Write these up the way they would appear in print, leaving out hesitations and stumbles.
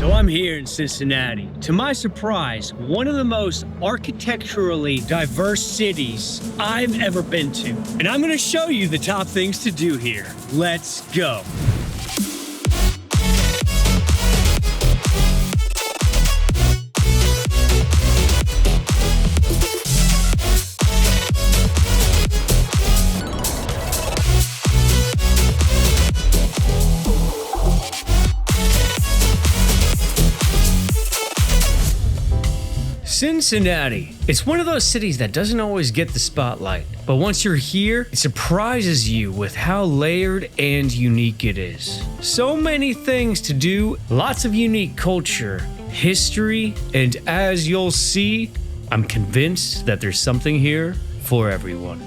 So I'm here in Cincinnati. To my surprise, one of the most architecturally diverse cities I've ever been to. And I'm gonna show you the top things to do here. Let's go. Cincinnati. It's one of those cities that doesn't always get the spotlight, but once you're here, it surprises you with how layered and unique it is. So many things to do, lots of unique culture, history, and as you'll see, I'm convinced that there's something here for everyone.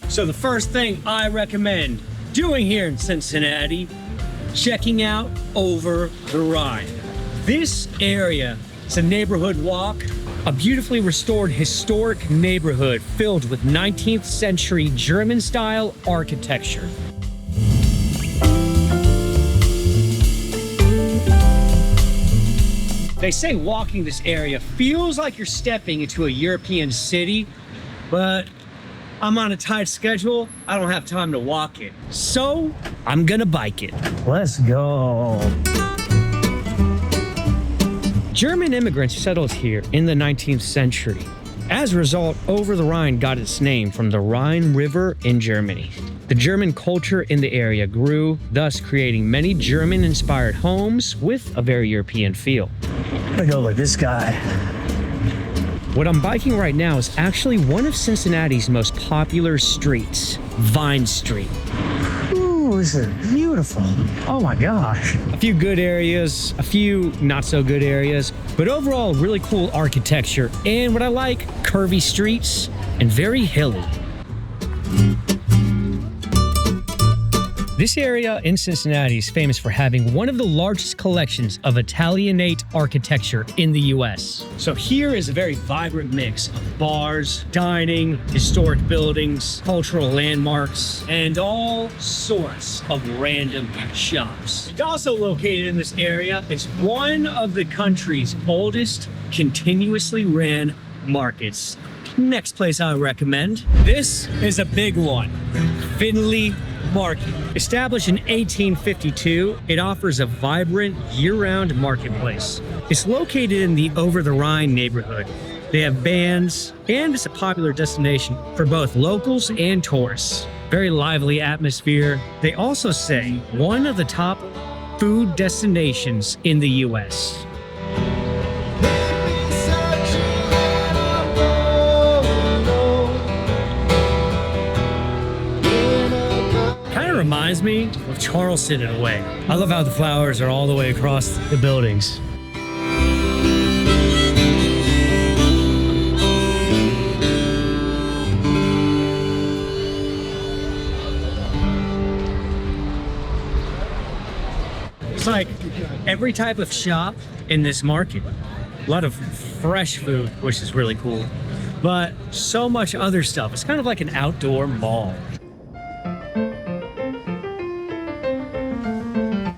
So the first thing I recommend doing here in Cincinnati, checking out Over-The-Rhine. This area is a neighborhood walk, a beautifully restored historic neighborhood filled with 19th century German-style architecture. They say walking this area feels like you're stepping into a European city, but I'm on a tight schedule. I don't have time to walk it. So I'm gonna bike it. Let's go. German immigrants settled here in the 19th century. As a result, Over-the-Rhine got its name from the Rhine River in Germany. The German culture in the area grew, thus creating many German-inspired homes with a very European feel. I'm gonna go with this guy. What I'm biking right now is actually one of Cincinnati's most popular streets, Vine Street. Ooh, this is beautiful. Oh my gosh. A few good areas, a few not so good areas, but overall really cool architecture. And what I like, curvy streets and very hilly. This area in Cincinnati is famous for having one of the largest collections of Italianate architecture in the US. So here is a very vibrant mix of bars, dining, historic buildings, cultural landmarks, and all sorts of random shops. It's also located in this area. It's one of the country's oldest continuously ran markets. Next place I recommend. This is a big one, Findlay Market. Established in 1852, it offers a vibrant year-round marketplace. It's located in the Over-the-Rhine neighborhood. They have bands, and it's a popular destination for both locals and tourists. Very lively atmosphere. They also say one of the top food destinations in the US. Reminds me of Charleston in a way. I love how the flowers are all the way across the buildings. It's like every type of shop in this market. A lot of fresh food, which is really cool, but so much other stuff. It's kind of like an outdoor mall.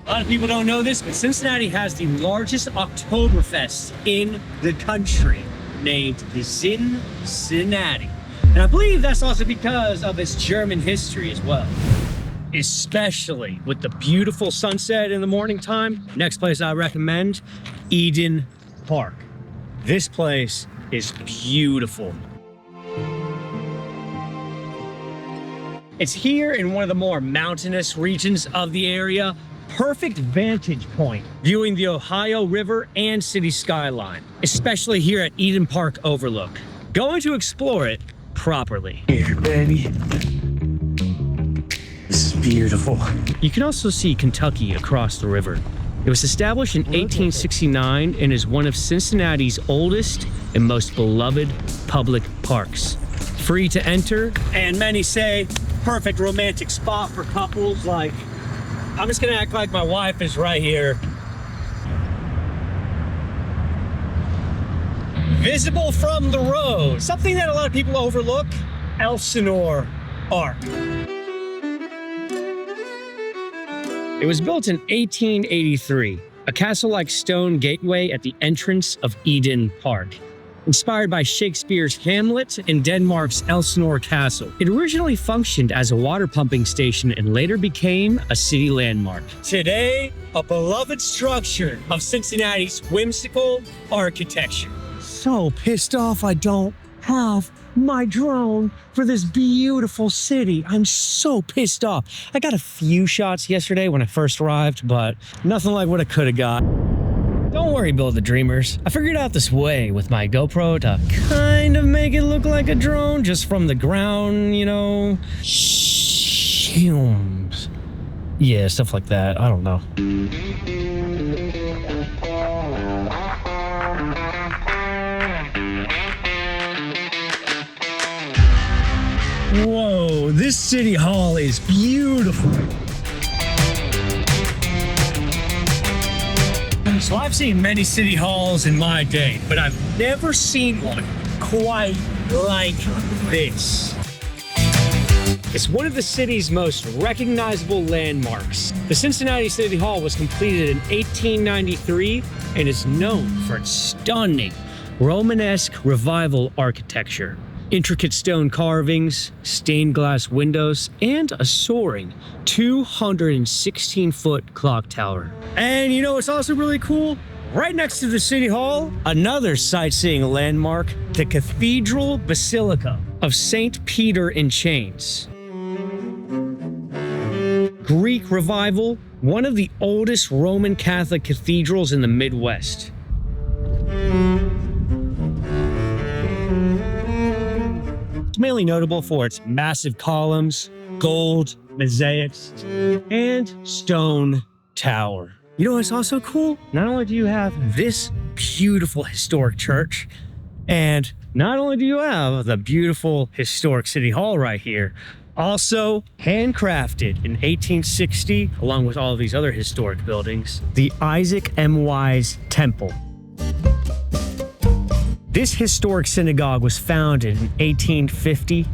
A lot of people don't know this, but Cincinnati has the largest Oktoberfest in the country, named the Cincinnati. And I believe that's also because of its German history as well. Especially with the beautiful sunset in the morning time. Next place I recommend, Eden Park. This place is beautiful. It's here in one of the more mountainous regions of the area. Perfect vantage point, viewing the Ohio River and city skyline, especially here at Eden Park Overlook. Going to explore it properly. Here, baby. This is beautiful. You can also see Kentucky across the river. It was established in 1869 and is one of Cincinnati's oldest and most beloved public parks. Free to enter, and many say perfect romantic spot for couples. Like, I'm just gonna act like my wife is right here. Visible from the road. Something that a lot of people overlook, Elsinore Arch. It was built in 1883, a castle-like stone gateway at the entrance of Eden Park. Inspired by Shakespeare's Hamlet and Denmark's Elsinore Castle, it originally functioned as a water pumping station and later became a city landmark. Today, a beloved structure of Cincinnati's whimsical architecture. So pissed off I don't have my drone for this beautiful city. I'm so pissed off. I got a few shots yesterday when I first arrived, but nothing like what I could have got. Don't worry, Build the Dreamers. I figured out this way with my GoPro to kind of make it look like a drone just from the ground, you know. Yeah, stuff like that. I don't know. Whoa, this city hall is beautiful. So I've seen many city halls in my day, but I've never seen one quite like this. It's one of the city's most recognizable landmarks. The Cincinnati City Hall was completed in 1893 and is known for its stunning Romanesque revival architecture. Intricate stone carvings, stained glass windows, and a soaring 216-foot clock tower. And you know what's also really cool? Right next to the City Hall, another sightseeing landmark, the Cathedral Basilica of St. Peter in Chains. Greek Revival, one of the oldest Roman Catholic cathedrals in the Midwest. It's mainly notable for its massive columns, gold, mosaics, and stone tower. You know what's also cool? Not only do you have this beautiful historic church, and not only do you have the beautiful historic City Hall right here, also handcrafted in 1860, along with all of these other historic buildings, the Isaac M. Wise Temple. This historic synagogue was founded in 1850.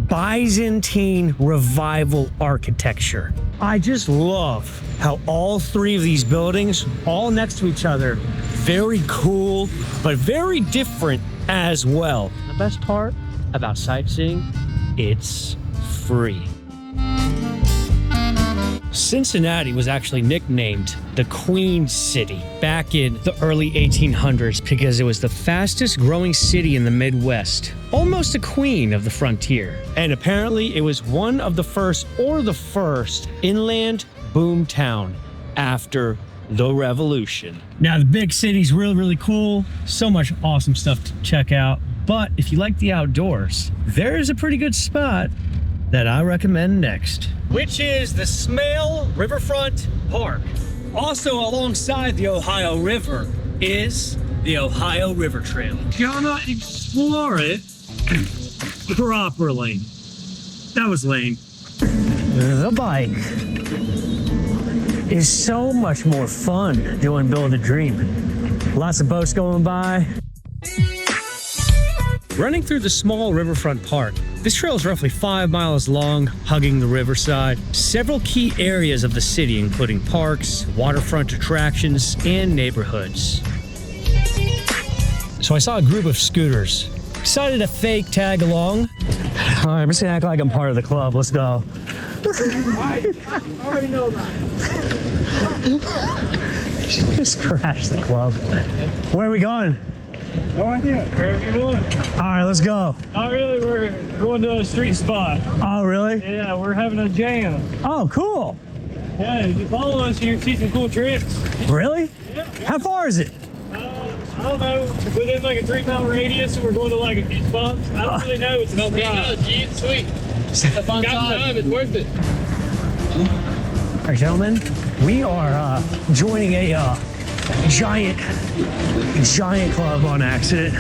Byzantine revival architecture. I just love how all three of these buildings, all next to each other, very cool, but very different as well. The best part about sightseeing, it's free. Cincinnati was actually nicknamed the Queen City back in the early 1800s because it was the fastest growing city in the Midwest, almost a queen of the frontier. And apparently it was one of the first or the first inland boom town after the Revolution. Now the big city's really, really cool. So much awesome stuff to check out. But if you like the outdoors, there's a pretty good spot that I recommend next, which is the Smale Riverfront Park. Also alongside the Ohio River is the Ohio River Trail. Gonna explore it properly. That was lame. The bike is so much more fun doing Build a Dream. Lots of boats going by. Running through the small riverfront park, this trail is roughly 5 miles long, hugging the riverside. Several key areas of the city, including parks, waterfront attractions, and neighborhoods. So I saw a group of scooters. Decided to fake tag along. All right, I'm just gonna act like I'm part of the club. Let's go. I already know that. Just crashed the club. Where are we going? No idea. Wherever you want. All right, let's go. Not really. We're going to a street spot. Oh, really? Yeah, we're having a jam. Oh, cool. Yeah, if you follow us, you can see some cool tricks. Really? Yeah. How far is it? I don't know. Within like a 3-mile radius, and we're going to like a few spots. I don't really know. It's about drive. Sweet. It's a fun time. It's worth it. All right, gentlemen, we are joining a giant club on accident.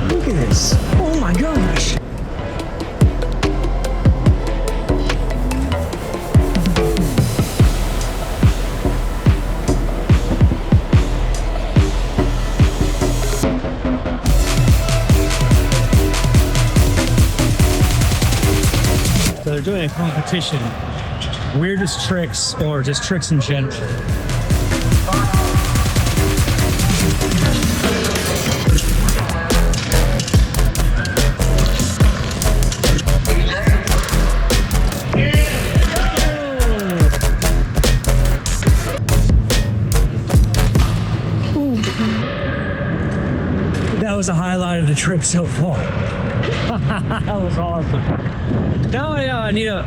Look at this. Oh my gosh. doing a competition. Weirdest tricks or just tricks in general. That was a highlight of the trip so far. That was awesome. Now I need to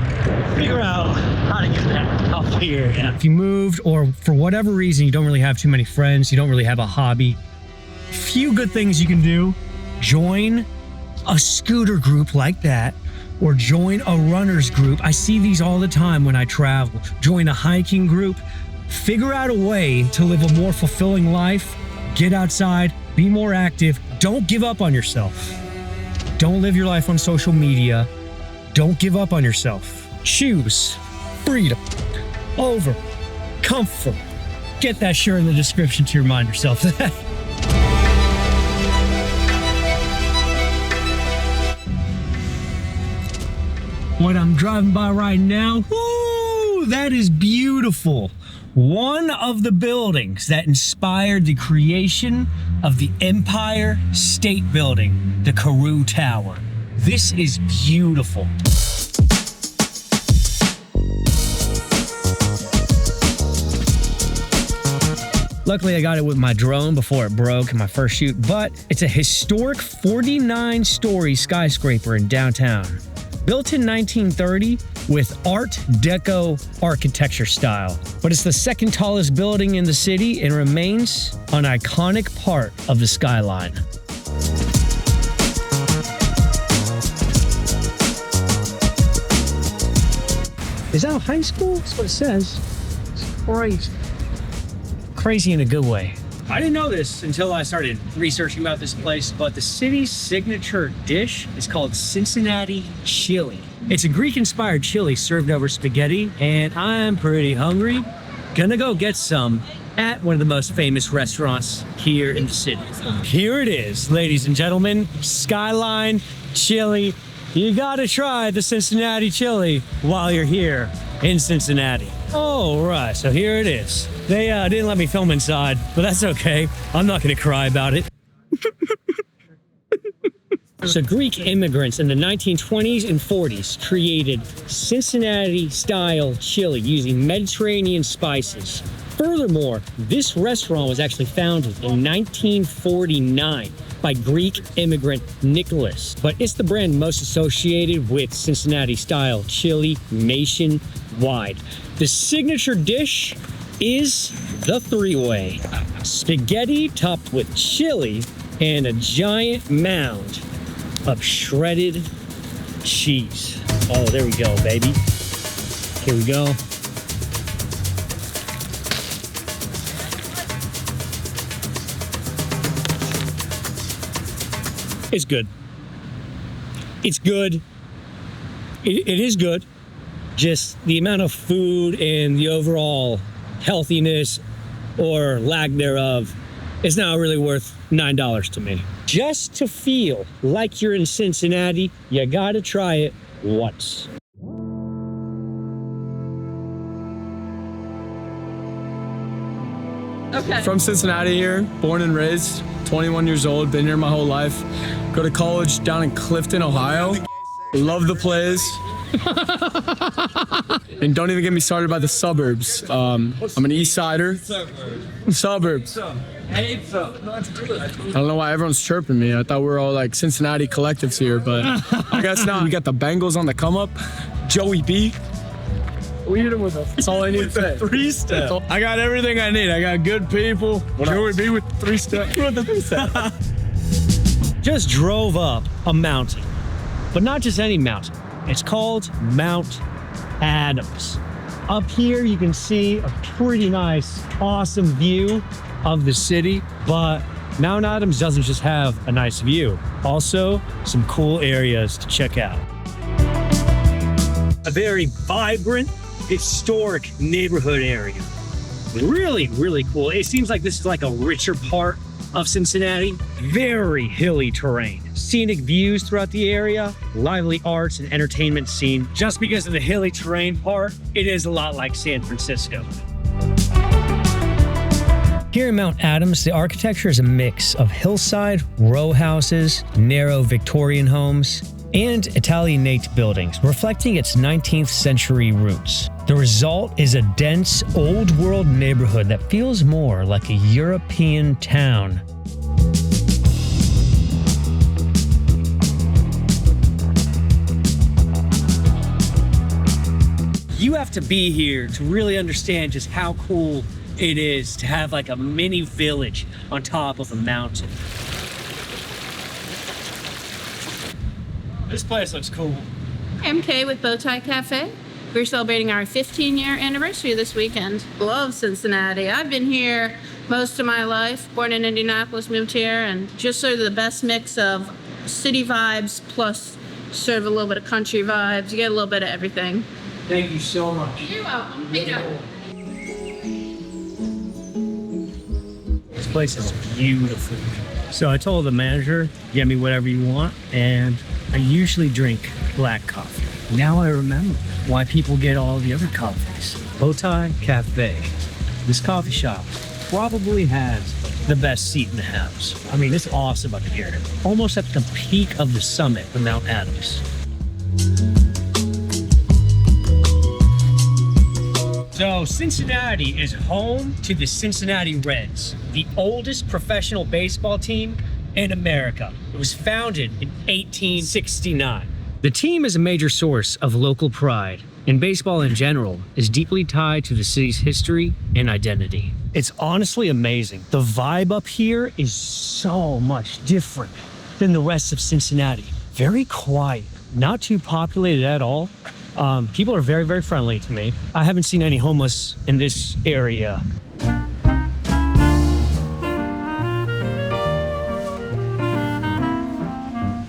figure out how to get that up here. Yeah. If you moved or for whatever reason you don't really have too many friends, you don't really have a hobby, few good things you can do. Join a scooter group like that or join a runner's group. I see these all the time when I travel. Join a hiking group. Figure out a way to live a more fulfilling life. Get outside, be more active. Don't give up on yourself. Don't live your life on social media. Don't give up on yourself. Choose freedom over comfort. Get that shirt in the description to remind yourself of that. What I'm driving by right now, woo, that is beautiful. One of the buildings that inspired the creation of the Empire State Building, the Carew Tower. This is beautiful. Luckily, I got it with my drone before it broke in my first shoot, but it's a historic 49-story skyscraper in downtown. Built in 1930 with Art Deco architecture style. But it's the second tallest building in the city and remains an iconic part of the skyline. Is that a high school? That's what it says. It's crazy. Crazy in a good way. I didn't know this until I started researching about this place, but the city's signature dish is called Cincinnati Chili. It's a Greek-inspired chili served over spaghetti, and I'm pretty hungry. Gonna go get some at one of the most famous restaurants here in the city. Here it is, ladies and gentlemen, Skyline Chili. You gotta try the Cincinnati Chili while you're here in Cincinnati. All right, so here it is. They didn't let me film inside, but that's okay. I'm not gonna cry about it. So Greek immigrants in the 1920s and 40s created Cincinnati-style chili using Mediterranean spices. Furthermore, this restaurant was actually founded in 1949 by Greek immigrant Nicholas, but it's the brand most associated with Cincinnati-style chili nationwide. The signature dish is the three-way. Spaghetti topped with chili and a giant mound of shredded cheese. Oh, there we go, baby. Here we go. It's good. It's good. It is good. Just the amount of food and the overall healthiness or lack thereof is not really worth $9 to me. Just to feel like you're in Cincinnati, you gotta try it once. Okay. From Cincinnati here, born and raised, 21 years old, been here my whole life. Go to college down in Clifton, Ohio. Love the place. And don't even get me started by the suburbs. I'm an East Sider. Suburbs. I don't know why everyone's chirping me. I thought we were all like Cincinnati collectives here, but I guess not. We got the Bengals on the come up. Joey B. We hit him with a. That's all I need to say. 3-step. I got everything I need. I got good people. Joey B with the 3-step. With the 3-step. Just drove up a mountain, but not just any mountain. It's called Mount Adams. Up here, you can see a pretty nice, awesome view of the city, but Mount Adams doesn't just have a nice view, also some cool areas to check out. A very vibrant, historic neighborhood area. Really, really cool. It seems like this is like a richer part of Cincinnati. very hilly terrain. Scenic views throughout the area, lively arts and entertainment scene. Just because of the hilly terrain part, it is a lot like San Francisco. Here in Mount Adams, the architecture is a mix of hillside, row houses, narrow Victorian homes, and Italianate buildings, reflecting its 19th century roots. The result is a dense, old-world neighborhood that feels more like a European town. You have to be here to really understand just how cool it is to have like a mini village on top of a mountain. This place looks cool. I'm Kay with Bowtie Cafe. We're celebrating our 15-year anniversary this weekend. Love Cincinnati. I've been here most of my life. Born in Indianapolis, moved here, and just sort of the best mix of city vibes plus sort of a little bit of country vibes. You get a little bit of everything. Thank you so much. You're welcome. Hey, Joe. This place is beautiful. So I told the manager, get me whatever you want, and I usually drink black coffee. Now I remember why people get all the other coffees. Bowtie Cafe. This coffee shop probably has the best seat in the house. I mean, it's awesome up here. Almost at the peak of the summit of Mount Adams. So Cincinnati is home to the Cincinnati Reds, the oldest professional baseball team in America. It was founded in 1869. The team is a major source of local pride, and baseball in general is deeply tied to the city's history and identity. It's honestly amazing. The vibe up here is so much different than the rest of Cincinnati. Very quiet, not too populated at all. People are very, very friendly to me. I haven't seen any homeless in this area.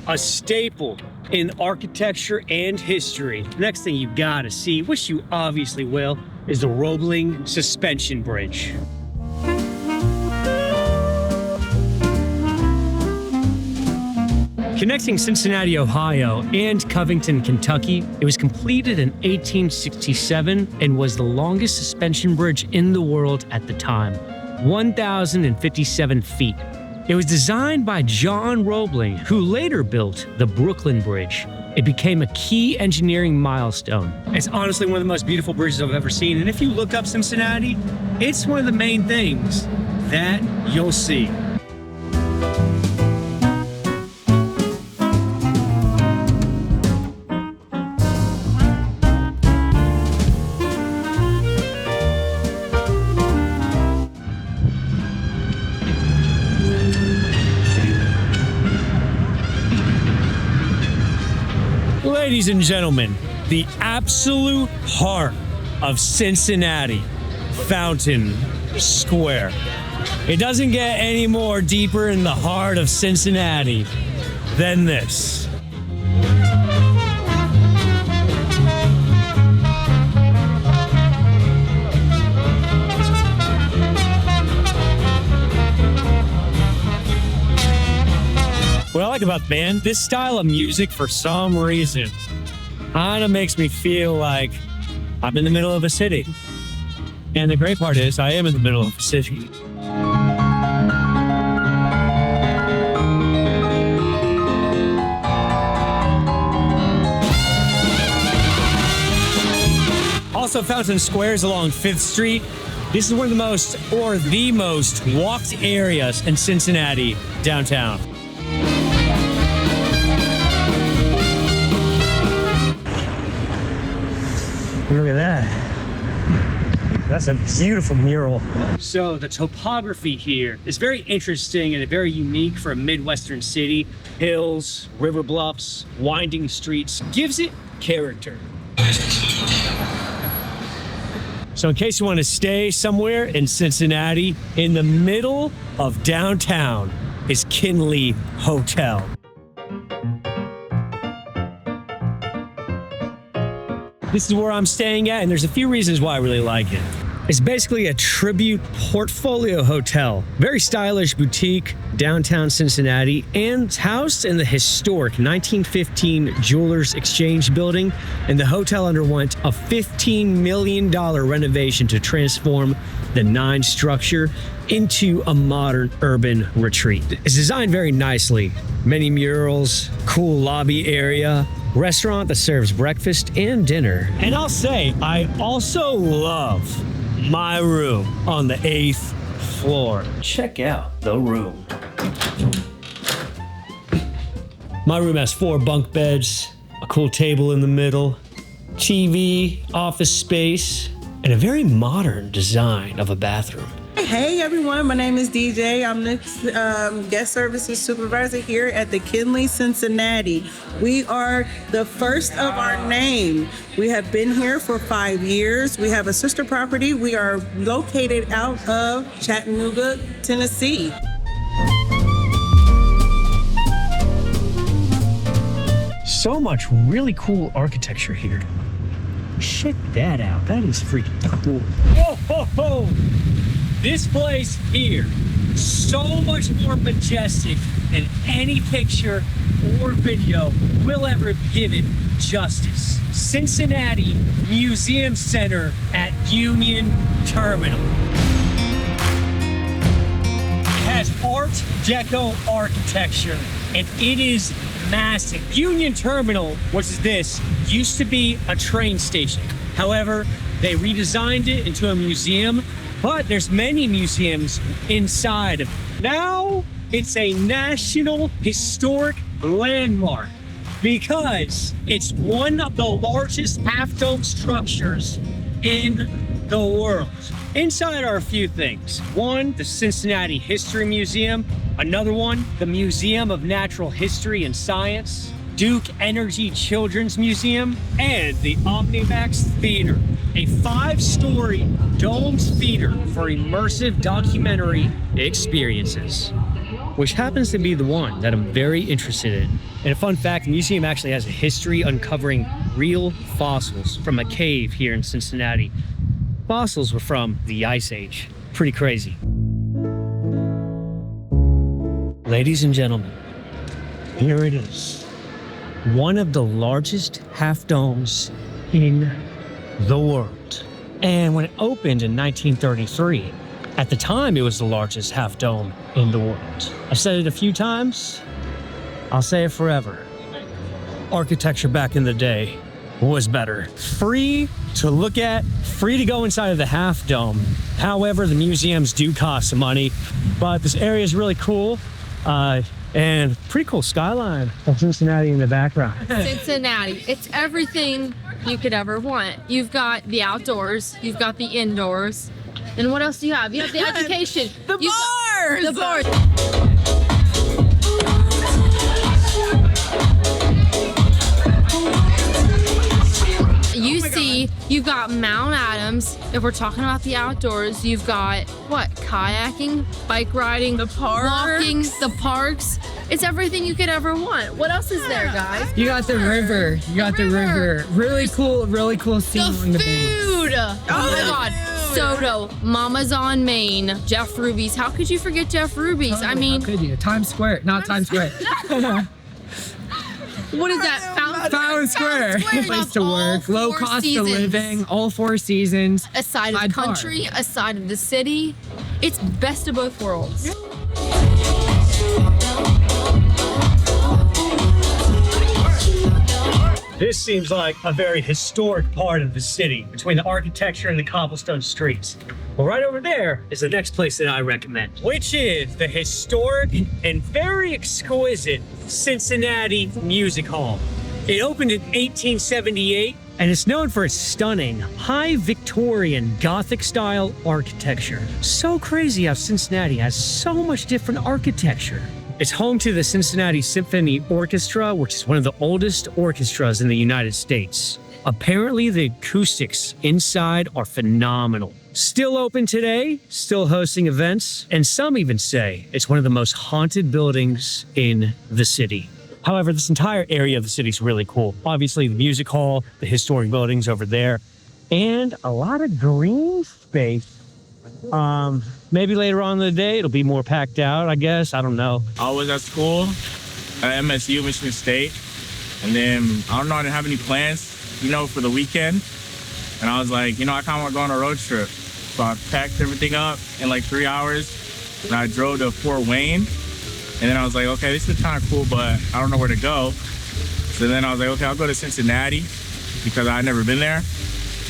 A staple in architecture and history. Next thing you gotta see, which you obviously will, is the Roebling Suspension Bridge. Connecting Cincinnati, Ohio and Covington, Kentucky, it was completed in 1867 and was the longest suspension bridge in the world at the time, 1,057 feet. It was designed by John Roebling, who later built the Brooklyn Bridge. It became a key engineering milestone. It's honestly one of the most beautiful bridges I've ever seen, and if you look up Cincinnati, it's one of the main things that you'll see. Ladies and gentlemen, the absolute heart of Cincinnati, Fountain Square. It doesn't get any more deeper in the heart of Cincinnati than this. What I like about the band, this style of music, for some reason, kind of makes me feel like I'm in the middle of a city. And the great part is, I am in the middle of a city. Also, Fountain Square is along 5th Street. This is one of the most, or the most, walked areas in Cincinnati downtown. Look at that. That's a beautiful mural. So the topography here is very interesting and very unique for a Midwestern city. Hills, river bluffs, winding streets, gives it character. So in case you want to stay somewhere in Cincinnati, in the middle of downtown is Kinley Hotel. This is where I'm staying at, and there's a few reasons why I really like it. is basically a tribute portfolio hotel. Very stylish boutique, downtown Cincinnati, and it's housed in the historic 1915 Jewelers Exchange building. And the hotel underwent a $15 million renovation to transform the 9 structure into a modern urban retreat. It's designed very nicely. Many murals, cool lobby area, restaurant that serves breakfast and dinner. And I'll say, I also love my room on the 8th floor. Check out the room. My room has 4 bunk beds, a cool table in the middle, TV, office space, and a very modern design of a bathroom. Hey everyone, my name is DJ. I'm the guest services supervisor here at the Kinley, Cincinnati. We are the first of our name. We have been here for 5 years. We have a sister property. We are located out of Chattanooga, Tennessee. So much really cool architecture here. Check that out. That is freaking cool. Whoa, ho, ho. This place here, so much more majestic than any picture or video will ever give it justice. Cincinnati Museum Center at Union Terminal. It has Art Deco architecture, and it is massive. Union Terminal, which is this, used to be a train station. However, they redesigned it into a museum. But there's many museums inside of it. Now it's a National Historic Landmark because it's one of the largest half-dome structures in the world. Inside are a few things. One, the Cincinnati History Museum. Another one, the Museum of Natural History and Science, Duke Energy Children's Museum, and the Omnimax Theater, a 5-story domed theater for immersive documentary experiences, which happens to be the one that I'm very interested in. And a fun fact, the museum actually has a history uncovering real fossils from a cave here in Cincinnati. Fossils were from the Ice Age. Pretty crazy. Ladies and gentlemen, here it is. One of the largest half domes in the world. And when it opened in 1933, at the time it was the largest half dome in the world. I've said it a few times, I'll say it forever. Architecture back in the day was better. Free to look at, free to go inside of the half dome. However, the museums do cost some money, but this area is really cool. And pretty cool skyline of Cincinnati in the background. Cincinnati, it's everything you could ever want. You've got the outdoors, you've got the indoors, and what else do you have? You have the education. The bars! The bars. You see, you've got Mount Adams. If we're talking about the outdoors, you've got what? Kayaking, bike riding, The parks. walking, the parks. It's everything you could ever want. What else is there, guys? You got the river. You got the river. Really cool scene on The the beach. food. Oh my God. Soto, Mama's on Main, Jeff Ruby's. How could you forget Jeff Ruby's? I mean, How could you? Times Square, not Times Square. what is that? Town Square. Place to All work. Low 4 cost of seasons. living. All 4 seasons. A side of the Side bar. country, a side of the city. It's best of both worlds. This seems like a very historic part of the city between the architecture and the cobblestone streets. Well, right over there is the next place that I recommend, which is the historic and very exquisite Cincinnati Music Hall. It opened in 1878, and it's known for its stunning, high Victorian Gothic style architecture. So crazy how Cincinnati has so much different architecture. It's home to the Cincinnati Symphony Orchestra, which is one of the oldest orchestras in the United States. Apparently, the acoustics inside are phenomenal. Still open today, still hosting events, and some even say it's one of the most haunted buildings in the city. However, this entire area of the city is really cool. Obviously, the music hall, the historic buildings over there, and a lot of green space. Maybe later on in the day, it'll be more packed out, I guess. I don't know. I was at school at MSU, Michigan State. And then, I don't know, I didn't have any plans, you know, for the weekend. And I was like, you know, I kind of want to go on a road trip. So I packed everything up in like 3 hours. And I drove to Fort Wayne. And then I was like, okay, this is kind of cool, but I don't know where to go. So then I was like, okay, I'll go to Cincinnati because I'd never been there.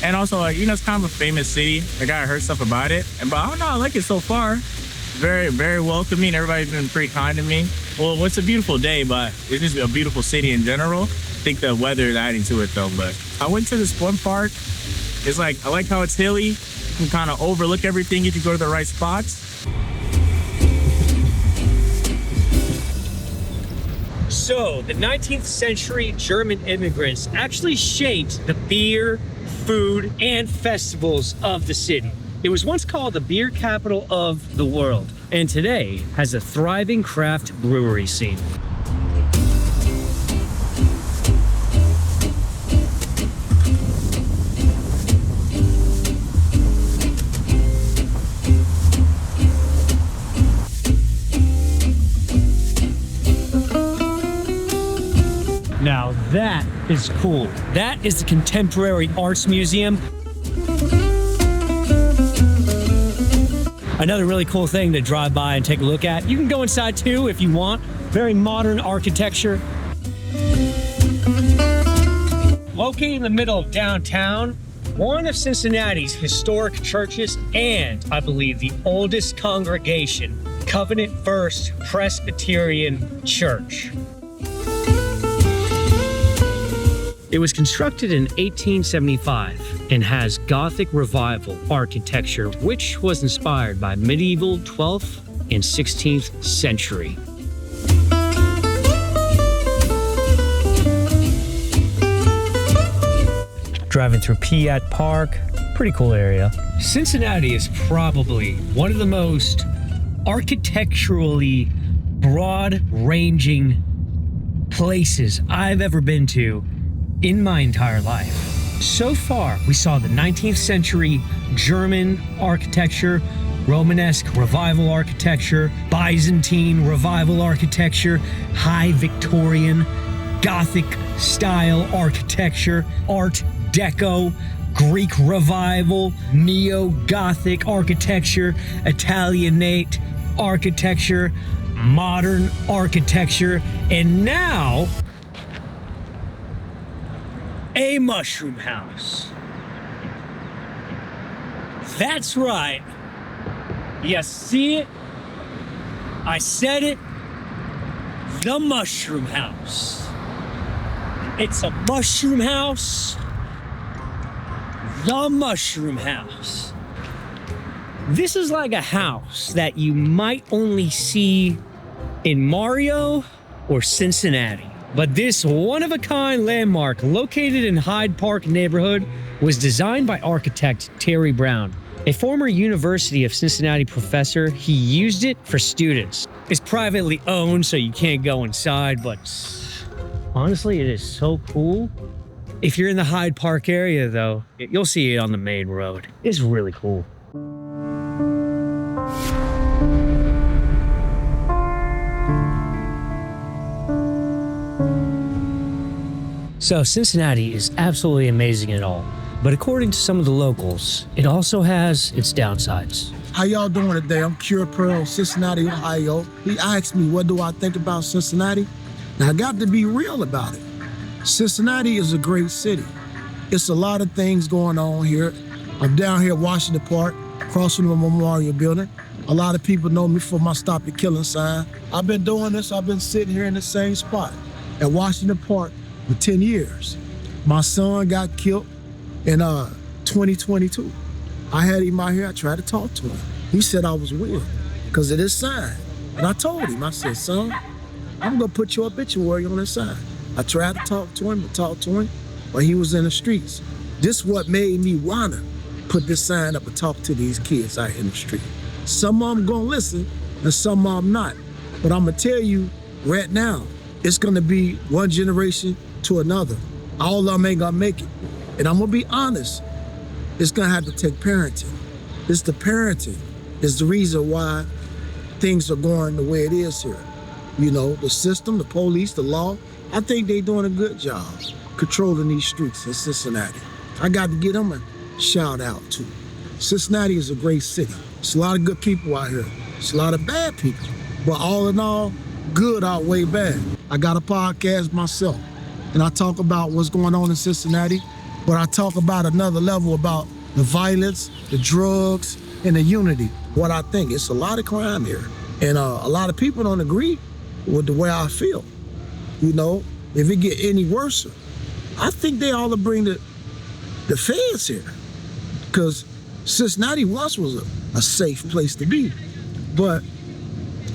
And also, like, you know, it's kind of a famous city. Like, I heard stuff about it. But I don't know, I like it so far. Very, very welcoming. Everybody's been pretty kind to me. Well, it's a beautiful day, but it's just a beautiful city in general. I think the weather is adding to it, though. But I went to this one park. It's like, I like how it's hilly. You can kind of overlook everything if you go to the right spots. So, the 19th century German immigrants actually shaped the beer, food, and festivals of the city. It was once called the beer capital of the world, and today has a thriving craft brewery scene. Now that is cool. That is the Contemporary Arts Museum. Another really cool thing to drive by and take a look at. You can go inside too if you want. Very modern architecture. Located in the middle of downtown, one of Cincinnati's historic churches and, I believe, the oldest congregation, Covenant First Presbyterian Church. It was constructed in 1875 and has Gothic Revival architecture, which was inspired by medieval 12th and 16th century. Driving through Piat Park, pretty cool area. Cincinnati is probably one of the most architecturally broad-ranging places I've ever been to in my entire life. So far, we saw the 19th century German architecture, Romanesque Revival architecture, Byzantine Revival architecture, High Victorian, Gothic style architecture, Art Deco, Greek Revival, Neo-Gothic architecture, Italianate architecture, modern architecture, and now a mushroom house. That's right. You see it? I said it. The mushroom house. It's a mushroom house. The mushroom house. This is like a house that you might only see in Mario or Cincinnati. But this one-of-a-kind landmark located in Hyde Park neighborhood was designed by architect Terry Brown, a former University of Cincinnati professor. He used it for students. It's privately owned, so you can't go inside, but honestly, it is so cool. If you're in the Hyde Park area, though, you'll see it on the main road. It's really cool. So Cincinnati is absolutely amazing at all, but according to some of the locals, it also has its downsides. How y'all doing today? I'm Carew Tower, Cincinnati, Ohio. He asked me, what do I think about Cincinnati? Now, I got to be real about it. Cincinnati is a great city. It's a lot of things going on here. I'm down here at Washington Park, across from the Memorial Building. A lot of people know me for my Stop the Killing sign. I've been doing this, I've been sitting here in the same spot at Washington Park for 10 years. My son got killed in 2022. I had him out here, I tried to talk to him. He said I was weird because of this sign. And I told him, I said, son, I'm gonna put your obituary on this sign. I tried to talk to him, but he was in the streets. This is what made me wanna put this sign up and talk to these kids out in the street. Some of them gonna listen and some of them not. But I'm gonna tell you right now, it's gonna be one generation to another. All of them ain't gonna make it. And I'm gonna be honest, it's gonna have to take parenting. It's the parenting is the reason why things are going the way it is here. You know, the system, the police, the law, I think they're doing a good job controlling these streets in Cincinnati. I got to give them a shout out too. Cincinnati is a great city. It's a lot of good people out here. It's a lot of bad people. But all in all, good outweigh bad. I got a podcast myself, and I talk about what's going on in Cincinnati, but I talk about another level about the violence, the drugs, and the unity. What I think, it's a lot of crime here. And a lot of people don't agree with the way I feel. You know, if it get any worse, I think they ought to bring the feds here. Because Cincinnati once was a safe place to be. But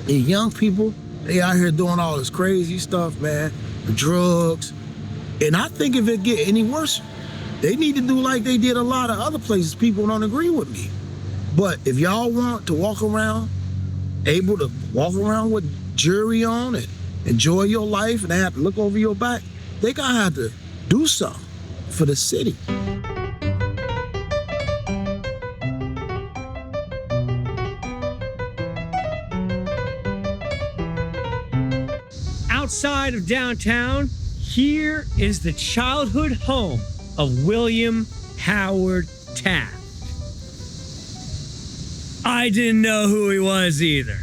the young people, they out here doing all this crazy stuff, man, the drugs. And I think if it get any worse, they need to do like they did a lot of other places. People don't agree with me. But if y'all want to walk around, able to walk around with jewelry on and enjoy your life and have to look over your back, they gonna have to do something for the city. Outside of downtown, here is the childhood home of William Howard Taft. I didn't know who he was either.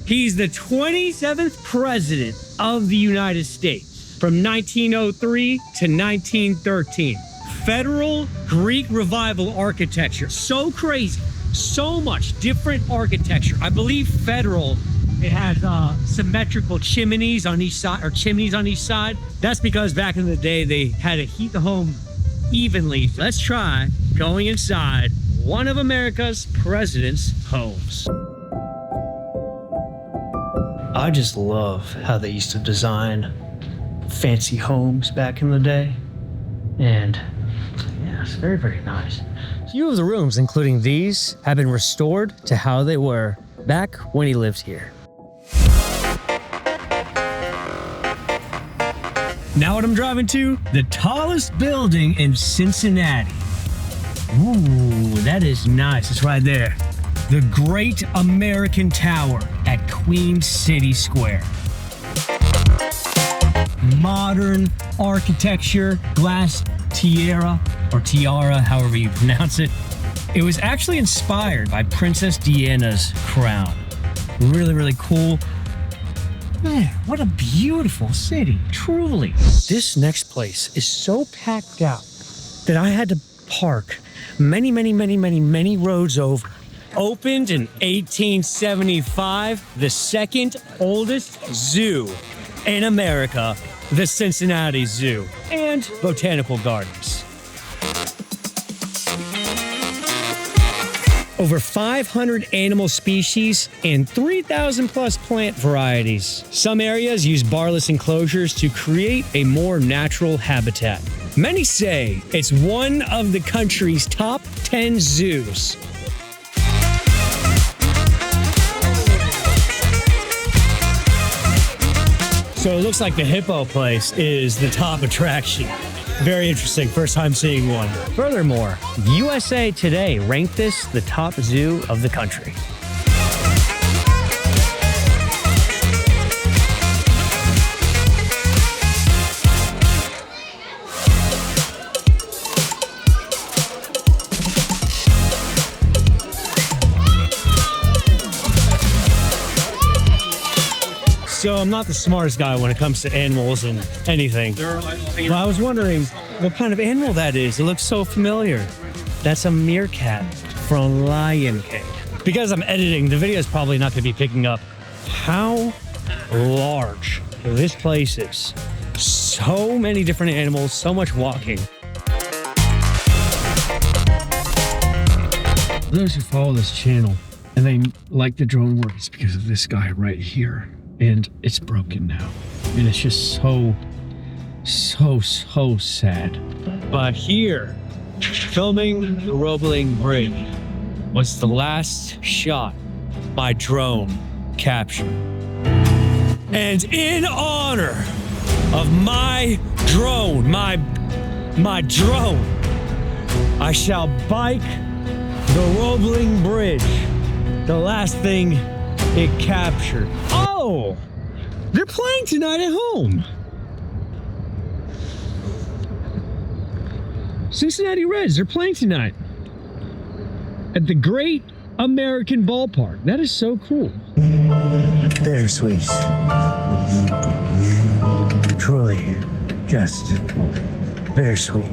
He's the 27th president of the United States from 1903 to 1913. Federal Greek Revival architecture. So crazy. So much different architecture. I believe federal, it has symmetrical chimneys on each side, or chimneys on each side. That's because back in the day, they had to heat the home evenly. Let's try going inside one of America's president's homes. I just love how they used to design fancy homes back in the day. And yeah, it's very, very nice. A few of the rooms, including these, have been restored to how they were back when he lived here. Now what I'm driving to, the tallest building in Cincinnati. Ooh, that is nice. It's right there. The Great American Tower at Queen City Square. Modern architecture, glass tiara, or tiara, however you pronounce it. It was actually inspired by Princess Diana's crown. Really, really cool. Man, what a beautiful city, truly. This next place is so packed out that I had to park many roads over. Opened in 1875, the second oldest zoo in America, the Cincinnati Zoo and Botanical Gardens. Over 500 animal species and 3,000 plus plant varieties. Some areas use barless enclosures to create a more natural habitat. Many say it's one of the country's top 10 zoos. So it looks like the hippo place is the top attraction. Very interesting, first time seeing one. Furthermore, USA Today ranked this the top zoo of the country. So I'm not the smartest guy when it comes to animals and anything. But I was wondering what kind of animal that is. It looks so familiar. That's a meerkat from Lion King. Because I'm editing, the video is probably not going to be picking up how large this place is. So many different animals, so much walking. Those who follow this channel and they like the drone work, it's because of this guy right here. And it's broken now. And it's just so sad. But here, filming the Roebling Bridge was the last shot my drone captured. And in honor of my drone, my drone, I shall bike the Roebling Bridge, the last thing it captured. Oh, they're playing tonight at home. Cincinnati Reds, they're playing tonight at the Great American Ballpark. That is so cool. Bittersweet. Truly, just bittersweet.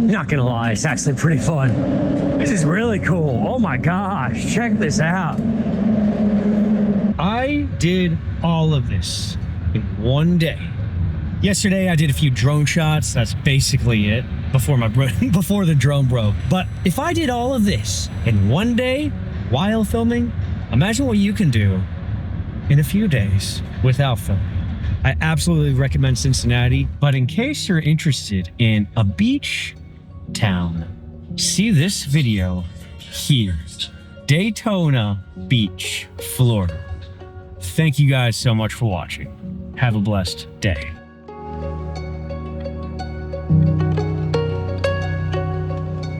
Not gonna lie, it's actually pretty fun. This is really cool. Oh my gosh, check this out. I did all of this in one day. Yesterday, I did a few drone shots. That's basically it before before the drone broke. But if I did all of this in one day while filming, imagine what you can do in a few days without filming. I absolutely recommend Cincinnati, but in case you're interested in a beach town, see this video here. Daytona Beach, Florida. Thank you guys so much for watching. Have a blessed day.